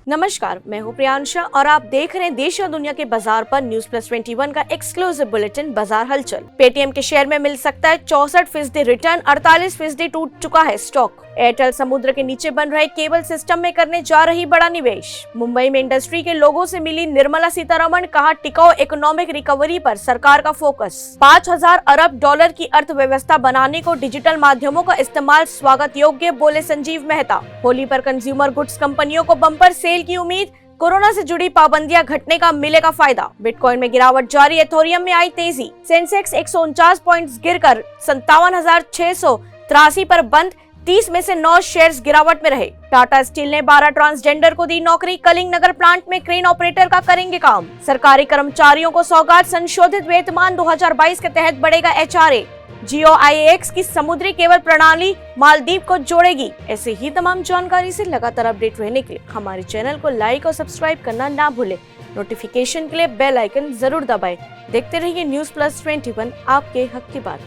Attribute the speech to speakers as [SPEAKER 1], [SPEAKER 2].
[SPEAKER 1] नमस्कार, मैं हूँ प्रियांशा और आप देख रहे हैं देश और दुनिया के बाजार पर न्यूज प्लस 21 का एक्सक्लूसिव बुलेटिन बाजार हलचल। पेटीएम के शेयर में मिल सकता है 64% रिटर्न, 48% टूट चुका है स्टॉक। एयरटेल समुद्र के नीचे बन रहे केबल सिस्टम में करने जा रही बड़ा निवेश। मुंबई में इंडस्ट्री के लोगों से मिली निर्मला सीतारमण, कहा टिकाऊ इकोनॉमिक रिकवरी पर सरकार का फोकस। 5,000 अरब डॉलर की अर्थव्यवस्था बनाने को डिजिटल माध्यमों का इस्तेमाल स्वागत योग्य, बोले संजीव मेहता। होली पर कंज्यूमर गुड्स कंपनियों को बम्पर सेल की उम्मीद, कोरोना से जुड़ी पाबंदियां घटने का मिलेगा फायदा। बिटकॉइन में गिरावट जारी, एथोरियम में आई तेजी। सेंसेक्स 149 पॉइंट्स गिरकर 57,683 पर बंद, 30 में से 9 शेयर्स गिरावट में रहे। टाटा स्टील ने 12 ट्रांसजेंडर को दी नौकरी, कलिंग नगर प्लांट में क्रेन ऑपरेटर का करेंगे काम। सरकारी कर्मचारियों को सौगात, संशोधित वेतनमान 2022 के तहत बढ़ेगा HRA। जियो IAX की समुद्री केबल प्रणाली मालदीव को जोड़ेगी। ऐसे ही तमाम जानकारी से लगातार अपडेट रहने के लिए हमारे चैनल को लाइक और सब्सक्राइब करना ना भूलें। नोटिफिकेशन के लिए बेल आइकन जरूर दबाएं। देखते रहिए न्यूज प्लस 21, आपके हक की बात।